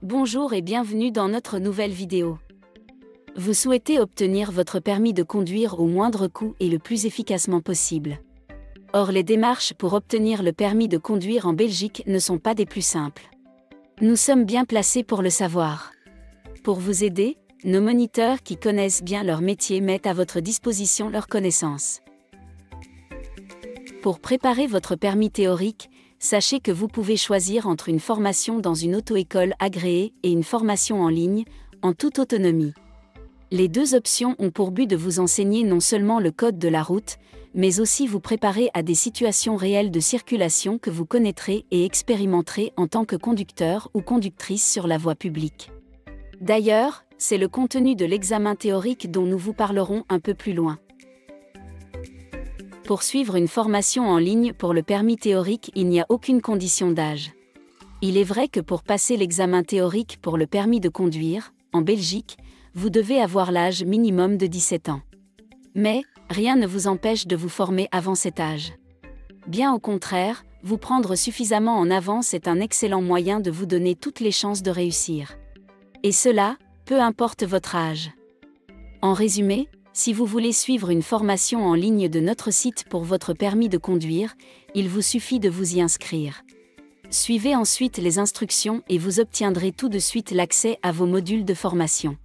Bonjour et bienvenue dans notre nouvelle vidéo. Vous souhaitez obtenir votre permis de conduire au moindre coût et le plus efficacement possible. Or, les démarches pour obtenir le permis de conduire en Belgique ne sont pas des plus simples. Nous sommes bien placés pour le savoir. Pour vous aider, nos moniteurs qui connaissent bien leur métier mettent à votre disposition leurs connaissances. Pour préparer votre permis théorique, sachez que vous pouvez choisir entre une formation dans une auto-école agréée et une formation en ligne, en toute autonomie. Les deux options ont pour but de vous enseigner non seulement le code de la route, mais aussi vous préparer à des situations réelles de circulation que vous connaîtrez et expérimenterez en tant que conducteur ou conductrice sur la voie publique. D'ailleurs, c'est le contenu de l'examen théorique dont nous vous parlerons un peu plus loin. Pour suivre une formation en ligne pour le permis théorique, il n'y a aucune condition d'âge. Il est vrai que pour passer l'examen théorique pour le permis de conduire, en Belgique, vous devez avoir l'âge minimum de 17 ans. Mais, rien ne vous empêche de vous former avant cet âge. Bien au contraire, vous prendre suffisamment en avance est un excellent moyen de vous donner toutes les chances de réussir. Et cela, peu importe votre âge. En résumé, si vous voulez suivre une formation en ligne de notre site pour votre permis de conduire, il vous suffit de vous y inscrire. Suivez ensuite les instructions et vous obtiendrez tout de suite l'accès à vos modules de formation.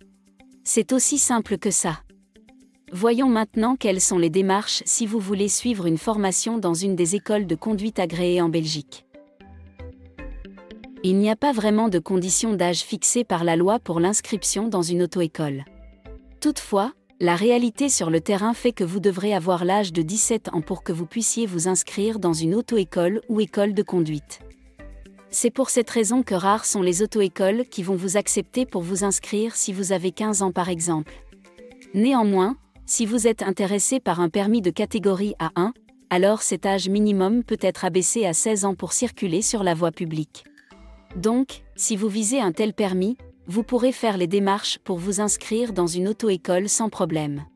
C'est aussi simple que ça. Voyons maintenant quelles sont les démarches si vous voulez suivre une formation dans une des écoles de conduite agréées en Belgique. Il n'y a pas vraiment de condition d'âge fixée par la loi pour l'inscription dans une auto-école. Toutefois, la réalité sur le terrain fait que vous devrez avoir l'âge de 17 ans pour que vous puissiez vous inscrire dans une auto-école ou école de conduite. C'est pour cette raison que rares sont les auto-écoles qui vont vous accepter pour vous inscrire si vous avez 15 ans par exemple. Néanmoins, si vous êtes intéressé par un permis de catégorie A1, alors cet âge minimum peut être abaissé à 16 ans pour circuler sur la voie publique. Donc, si vous visez un tel permis, vous pourrez faire les démarches pour vous inscrire dans une auto-école sans problème.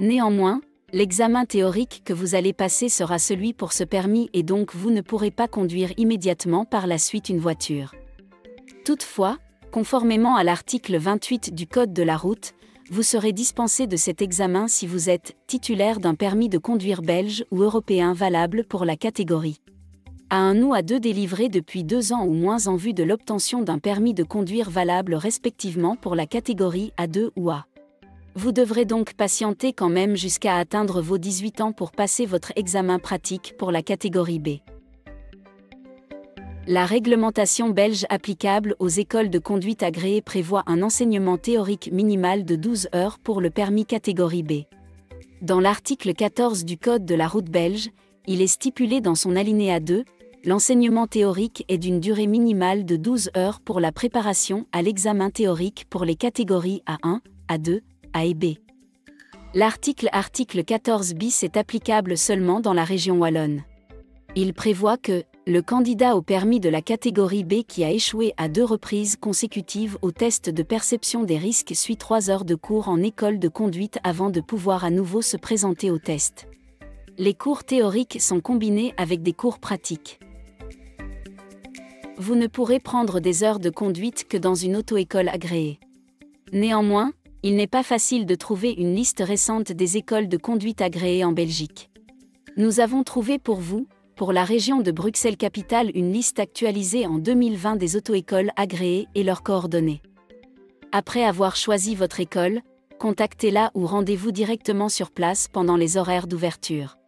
Néanmoins, l'examen théorique que vous allez passer sera celui pour ce permis et donc vous ne pourrez pas conduire immédiatement par la suite une voiture. Toutefois, conformément à l'article 28 du Code de la route, vous serez dispensé de cet examen si vous êtes titulaire d'un permis de conduire belge ou européen valable pour la catégorie A1 ou A2 délivré depuis 2 ans ou moins en vue de l'obtention d'un permis de conduire valable respectivement pour la catégorie A2 ou A. Vous devrez donc patienter quand même jusqu'à atteindre vos 18 ans pour passer votre examen pratique pour la catégorie B. La réglementation belge applicable aux écoles de conduite agréées prévoit un enseignement théorique minimal de 12 heures pour le permis catégorie B. Dans l'article 14 du Code de la route belge, il est stipulé dans son alinéa 2, l'enseignement théorique est d'une durée minimale de 12 heures pour la préparation à l'examen théorique pour les catégories A1, A2, A et B. L'article 14 bis est applicable seulement dans la région wallonne. Il prévoit que le candidat au permis de la catégorie B qui a échoué à 2 reprises consécutives au test de perception des risques suit 3 heures de cours en école de conduite avant de pouvoir à nouveau se présenter au test. Les cours théoriques sont combinés avec des cours pratiques. Vous ne pourrez prendre des heures de conduite que dans une auto-école agréée. Néanmoins, il n'est pas facile de trouver une liste récente des écoles de conduite agréées en Belgique. Nous avons trouvé pour vous, pour la région de Bruxelles-Capitale, une liste actualisée en 2020 des auto-écoles agréées et leurs coordonnées. Après avoir choisi votre école, contactez-la ou rendez-vous directement sur place pendant les horaires d'ouverture.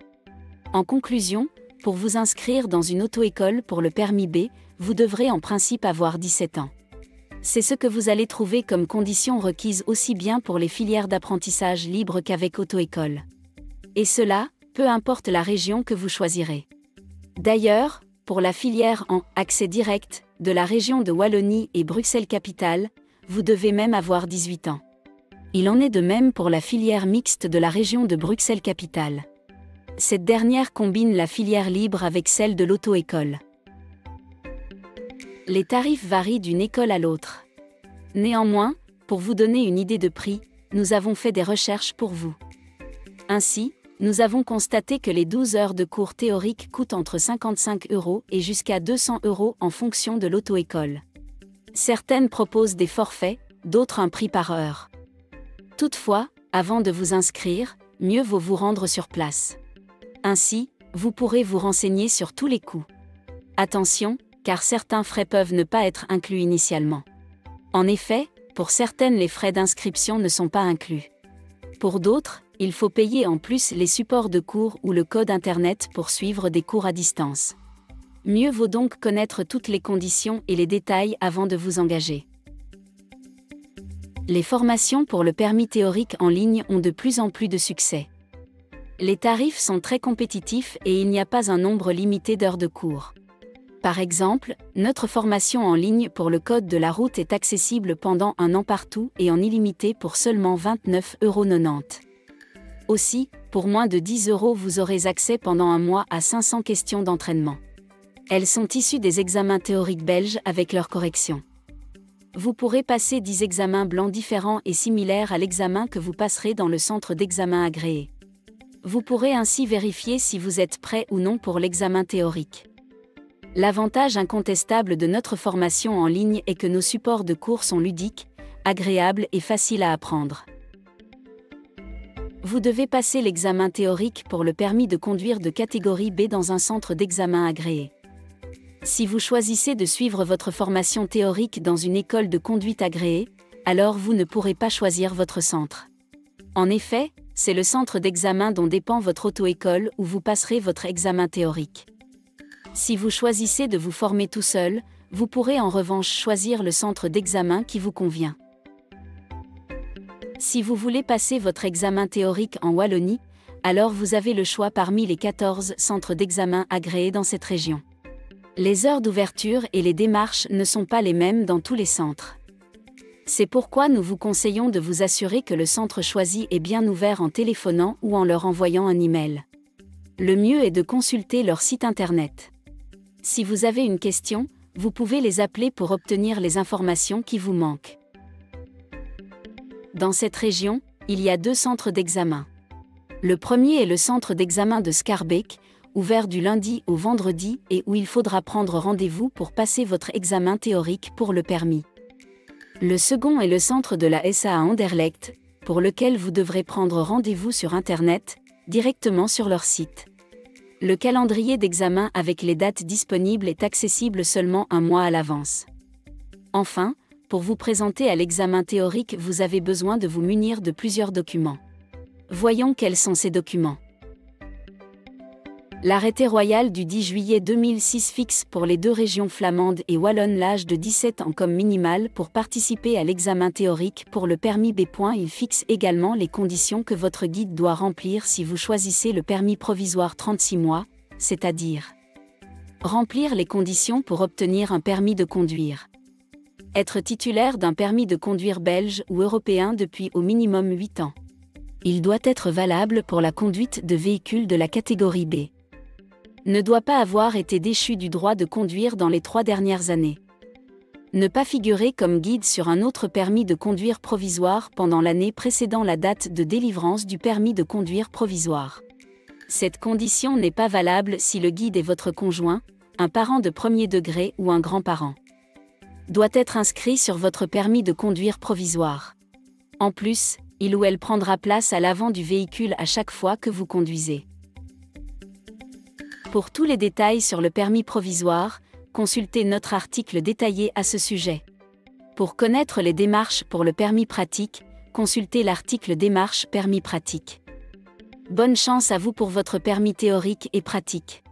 En conclusion, pour vous inscrire dans une auto-école pour le permis B, vous devrez en principe avoir 17 ans. C'est ce que vous allez trouver comme condition requise aussi bien pour les filières d'apprentissage libre qu'avec auto-école. Et cela, peu importe la région que vous choisirez. D'ailleurs, pour la filière en accès direct de la région de Wallonie et Bruxelles-Capitale, vous devez même avoir 18 ans. Il en est de même pour la filière mixte de la région de Bruxelles-Capitale. Cette dernière combine la filière libre avec celle de l'auto-école. Les tarifs varient d'une école à l'autre. Néanmoins, pour vous donner une idée de prix, nous avons fait des recherches pour vous. Ainsi, nous avons constaté que les 12 heures de cours théoriques coûtent entre 55 € et jusqu'à 200 € en fonction de l'auto-école. Certaines proposent des forfaits, d'autres un prix par heure. Toutefois, avant de vous inscrire, mieux vaut vous rendre sur place. Ainsi, vous pourrez vous renseigner sur tous les coûts. Attention, car certains frais peuvent ne pas être inclus initialement. En effet, pour certaines les frais d'inscription ne sont pas inclus. Pour d'autres, il faut payer en plus les supports de cours ou le code Internet pour suivre des cours à distance. Mieux vaut donc connaître toutes les conditions et les détails avant de vous engager. Les formations pour le permis théorique en ligne ont de plus en plus de succès. Les tarifs sont très compétitifs et il n'y a pas un nombre limité d'heures de cours. Par exemple, notre formation en ligne pour le code de la route est accessible pendant 1 an partout et en illimité pour seulement 29,90 €. Aussi, pour moins de 10 €, vous aurez accès pendant un mois à 500 questions d'entraînement. Elles sont issues des examens théoriques belges avec leurs corrections. Vous pourrez passer 10 examens blancs différents et similaires à l'examen que vous passerez dans le centre d'examen agréé. Vous pourrez ainsi vérifier si vous êtes prêt ou non pour l'examen théorique. L'avantage incontestable de notre formation en ligne est que nos supports de cours sont ludiques, agréables et faciles à apprendre. Vous devez passer l'examen théorique pour le permis de conduire de catégorie B dans un centre d'examen agréé. Si vous choisissez de suivre votre formation théorique dans une école de conduite agréée, alors vous ne pourrez pas choisir votre centre. En effet, c'est le centre d'examen dont dépend votre auto-école où vous passerez votre examen théorique. Si vous choisissez de vous former tout seul, vous pourrez en revanche choisir le centre d'examen qui vous convient. Si vous voulez passer votre examen théorique en Wallonie, alors vous avez le choix parmi les 14 centres d'examen agréés dans cette région. Les heures d'ouverture et les démarches ne sont pas les mêmes dans tous les centres. C'est pourquoi nous vous conseillons de vous assurer que le centre choisi est bien ouvert en téléphonant ou en leur envoyant un email. Le mieux est de consulter leur site internet. Si vous avez une question, vous pouvez les appeler pour obtenir les informations qui vous manquent. Dans cette région, il y a 2 centres d'examen. Le premier est le centre d'examen de Schaerbeek, ouvert du lundi au vendredi et où il faudra prendre rendez-vous pour passer votre examen théorique pour le permis. Le second est le centre de la SA à Anderlecht, pour lequel vous devrez prendre rendez-vous sur Internet, directement sur leur site. Le calendrier d'examen avec les dates disponibles est accessible seulement un mois à l'avance. Enfin, pour vous présenter à l'examen théorique, vous avez besoin de vous munir de plusieurs documents. Voyons quels sont ces documents. L'arrêté royal du 10 juillet 2006 fixe pour les 2 régions flamandes et wallonnes l'âge de 17 ans comme minimal pour participer à l'examen théorique pour le permis B. Il fixe également les conditions que votre guide doit remplir si vous choisissez le permis provisoire 36 mois, c'est-à-dire remplir les conditions pour obtenir un permis de conduire. Être titulaire d'un permis de conduire belge ou européen depuis au minimum 8 ans. Il doit être valable pour la conduite de véhicules de la catégorie B. Ne doit pas avoir été déchu du droit de conduire dans les 3 dernières années. Ne pas figurer comme guide sur un autre permis de conduire provisoire pendant l'année précédant la date de délivrance du permis de conduire provisoire. Cette condition n'est pas valable si le guide est votre conjoint, un parent de premier degré ou un grand-parent. Doit être inscrit sur votre permis de conduire provisoire. En plus, il ou elle prendra place à l'avant du véhicule à chaque fois que vous conduisez. Pour tous les détails sur le permis provisoire, consultez notre article détaillé à ce sujet. Pour connaître les démarches pour le permis pratique, consultez l'article Démarches permis pratique. Bonne chance à vous pour votre permis théorique et pratique.